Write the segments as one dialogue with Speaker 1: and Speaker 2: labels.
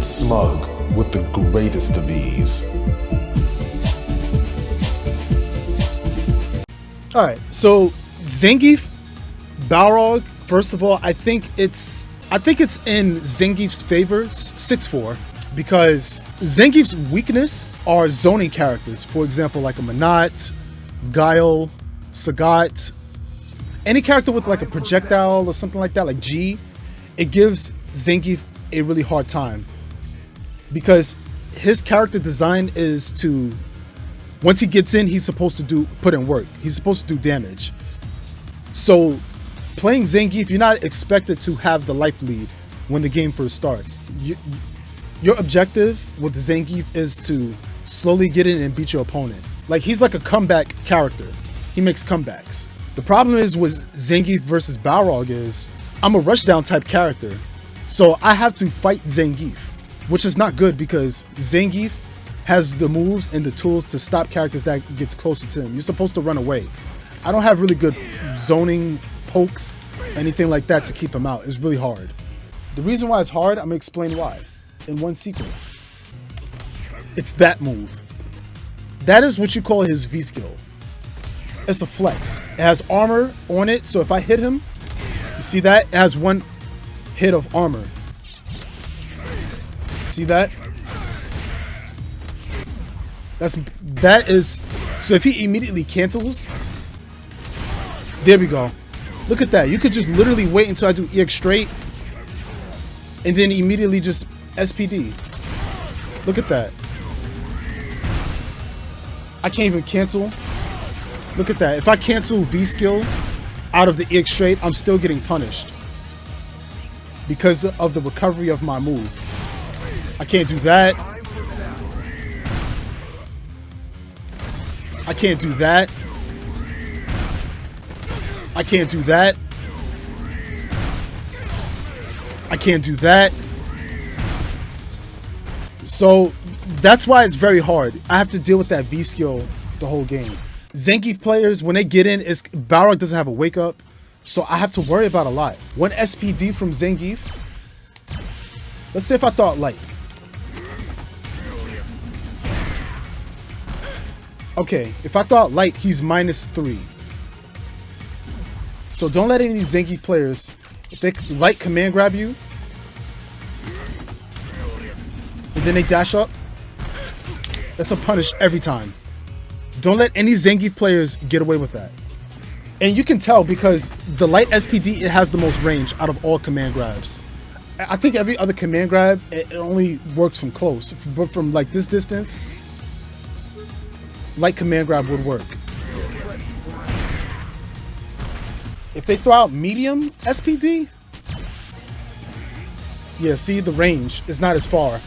Speaker 1: SMUG with the greatest of ease.
Speaker 2: Alright, so Zangief, Balrog, first of all, I think it's in Zangief's favor, 6-4, because Zangief's weakness are zoning characters. For example, like a Manat, Guile, Sagat, any character with like a projectile or something like that, like G, it gives Zangief a really hard time because his character design is to, once he gets in, he's supposed to put in work. He's supposed to do damage. So playing Zangief, you're not expected to have the life lead when the game first starts. Your objective with Zangief is to slowly get in and beat your opponent. Like, he's like a comeback character. He makes comebacks. The problem is with Zangief versus Balrog is I'm a rushdown type character. So I have to fight Zangief, which is not good because Zangief has the moves and the tools to stop characters that gets closer to him. You're supposed to run away. I don't have really good zoning, pokes, anything like that to keep him out. It's really hard. The reason why it's hard, I'm gonna explain why in one sequence. It's that move. That is what you call his V skill. It's a flex. It has armor on it, so if I hit him, you see that? It has one hit of armor. See that? That is, so if he immediately cancels, there we go. Look at that. You could just literally wait until I do EX straight and then immediately just SPD. Look at that. I can't even cancel. Look at that. If I cancel V skill out of the EX straight, I'm still getting punished because of the recovery of my move. I can't do that. I can't do that. I can't do that. I can't do that. So that's why it's very hard. I have to deal with that V skill the whole game. Zangief players, when they get in, Balrog doesn't have a wake up, so I have to worry about a lot. One SPD from Zangief. Let's say if I thought light. Okay, if I thought light, he's -3. So don't let any of these Zangief players, if they light command grab you, and then they dash up, that's a punish every time. Don't let any Zangief players get away with that. And you can tell because the light SPD, it has the most range out of all command grabs. I think every other command grab, it only works from close. But from like this distance, light command grab would work. If they throw out medium SPD, yeah, see, the range is not as far.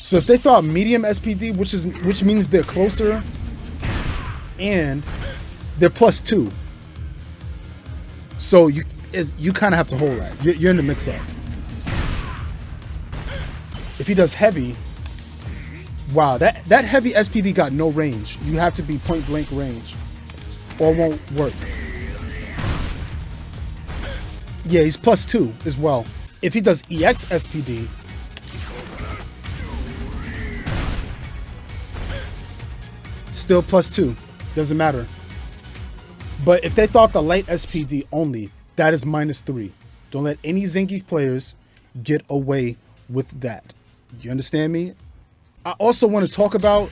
Speaker 2: So if they throw out medium SPD, which means they're closer and they're +2. So you kind of have to hold that. You're in the mix-up. If he does heavy, wow, that heavy SPD got no range. You have to be point blank range or it won't work. Yeah, he's +2 as well. If he does EX SPD, still +2. Doesn't matter. But if they thought the light SPD only, that is -3. Don't let any Zangief players get away with that. You understand me? I also want to talk about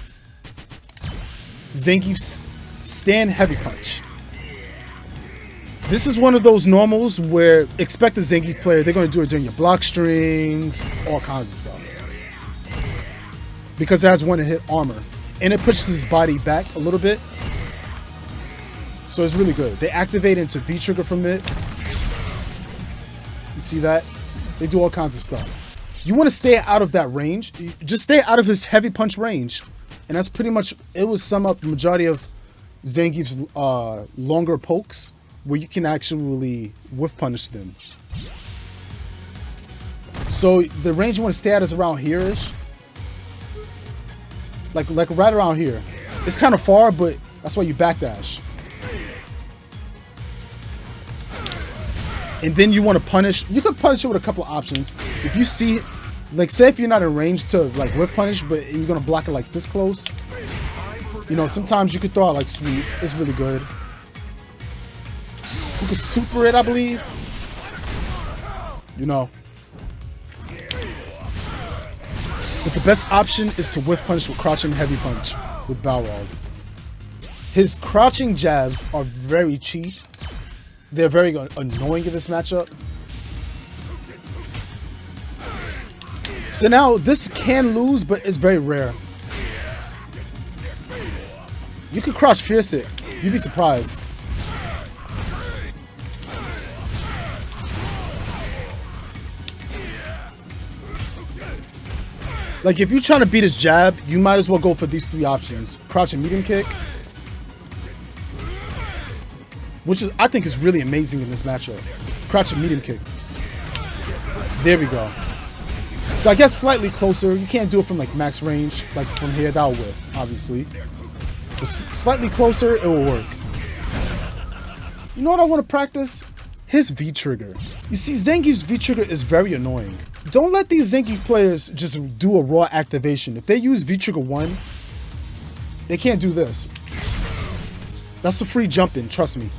Speaker 2: Zangief's stand heavy punch. This is one of those normals where expect a Zangief player, they're going to do it during your block strings, all kinds of stuff. Because it has one hit armor. And it pushes his body back a little bit. So it's really good. They activate into V trigger from it. You see that? They do all kinds of stuff. You want to stay out of that range. Just stay out of his heavy punch range. And that's pretty much, it will sum up the majority of Zangief's longer pokes where you can actually whiff punish them. So the range you want to stay at is around here-ish. Like right around here. It's kind of far, but that's why you backdash. And then you want to punish. You could punish it with a couple of options. If you see Like, say if you're not in range to like whiff punish, but you're gonna block it like this close. You know, sometimes you could throw out like sweep. It's really good. You can super it, I believe. You know. But the best option is to whiff punch with crouching heavy punch with Balrog. His crouching jabs are very cheap. They're very annoying in this matchup. So now this can lose, but it's very rare. You could crouch fierce it. You'd be surprised. Like, if you're trying to beat his jab, you might as well go for these 3 options. Crouch and medium kick. Which is, I think, is really amazing in this matchup. Crouch and medium kick. There we go. So I guess slightly closer. You can't do it from like max range. Like from here, that'll work, obviously. But slightly closer, it will work. You know what I want to practice? His V-trigger. You see, Zangief's V-trigger is very annoying. Don't let these Zangief players just do a raw activation. If they use V-trigger 1, they can't do this. That's a free jump in, trust me.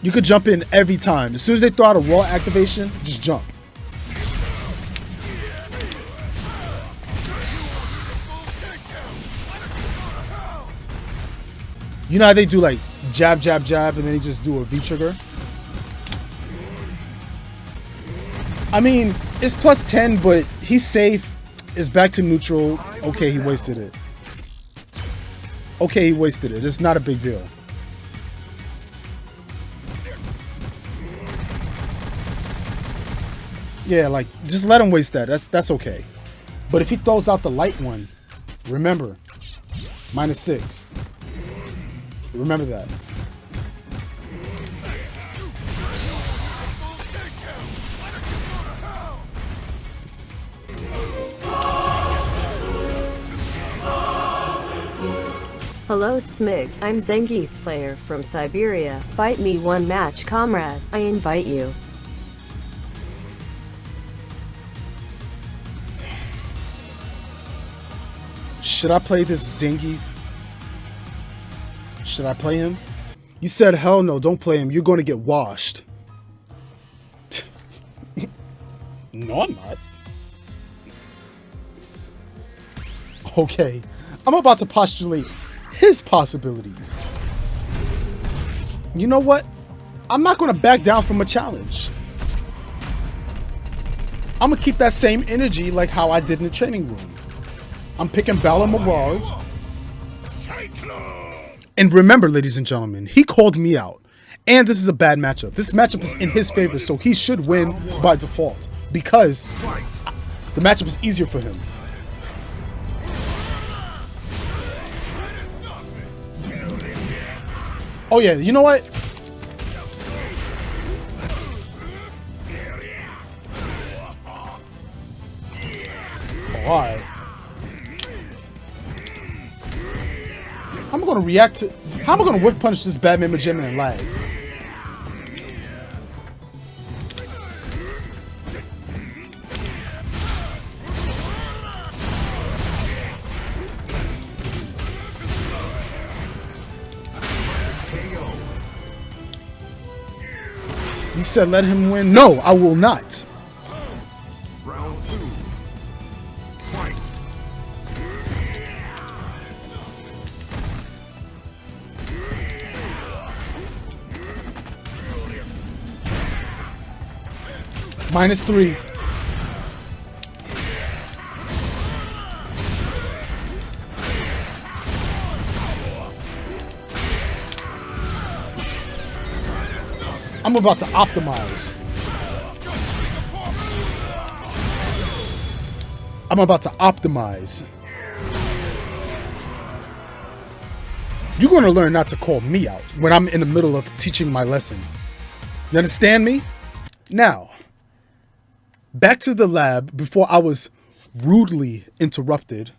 Speaker 2: You could jump in every time. As soon as they throw out a raw activation, just jump. You know how they do like jab, jab, jab, and then they just do a V-trigger? I mean, it's plus 10, but he's safe. It's back to neutral. Okay, he wasted it. Okay, he wasted it. It's not a big deal. Yeah, like, just let him waste that. That's okay. But if he throws out the light one, remember, -6. Remember that.
Speaker 3: Hello SMUG, I'm Zangief player from Siberia. Fight me one match, comrade. I invite you.
Speaker 2: Should I play this Zangief? Should I play him? You said hell no, don't play him. You're going to get washed. No, I'm not. Okay, I'm about to postulate his possibilities. You know what? I'm not going to back down from a challenge. I'm going to keep that same energy like how I did in the training room. I'm picking Balrog. And remember, ladies and gentlemen, he called me out. And this is a bad matchup. This matchup is in his favor, so he should win by default. Because the matchup is easier for him. Oh yeah, you know what? Oh, alright. How am I gonna react to... How am I gonna whip punch this Batman Magician and lag? You said let him win? No, I will not.
Speaker 1: Round 2. Fight.
Speaker 2: -3. I'm about to optimize. I'm about to optimize. You're going to learn not to call me out when I'm in the middle of teaching my lesson. You understand me? Now, back to the lab before I was rudely interrupted.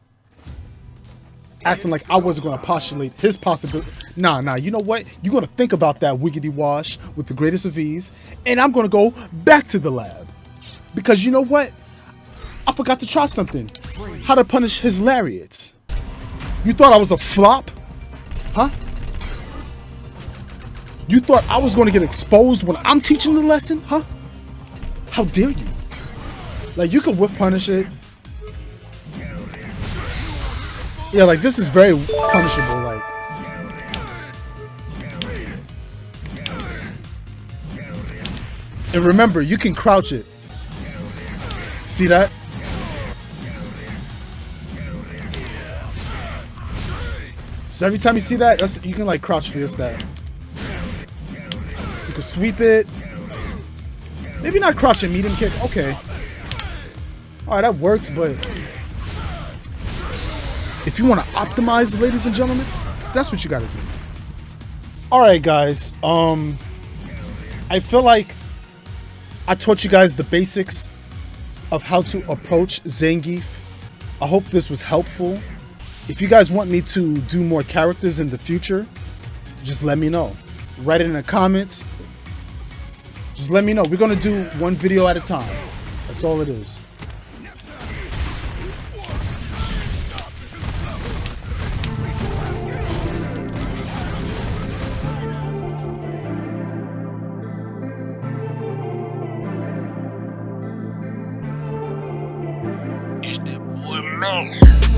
Speaker 2: Acting like I wasn't going to postulate his possibility. Nah, you know what? You're going to think about that wiggity wash with the greatest of ease. And I'm going to go back to the lab. Because you know what? I forgot to try something. How to punish his lariats. You thought I was a flop? Huh? You thought I was going to get exposed when I'm teaching the lesson? Huh? How dare you? Like, you can whiff punish it. Yeah, like, this is very punishable, like. And remember, you can crouch it. See that? So every time you see that, you can like crouch for your stat. You can sweep it. Maybe not crouch and medium kick. Okay. Alright, that works, but if you want to optimize, ladies and gentlemen, that's what you gotta do. Alright guys, I feel like I taught you guys the basics of how to approach Zangief. I hope this was helpful. If you guys want me to do more characters in the future, just let me know. Write it in the comments. Just let me know. We're gonna do one video at a time. That's all it is.
Speaker 4: It's that boy Mac.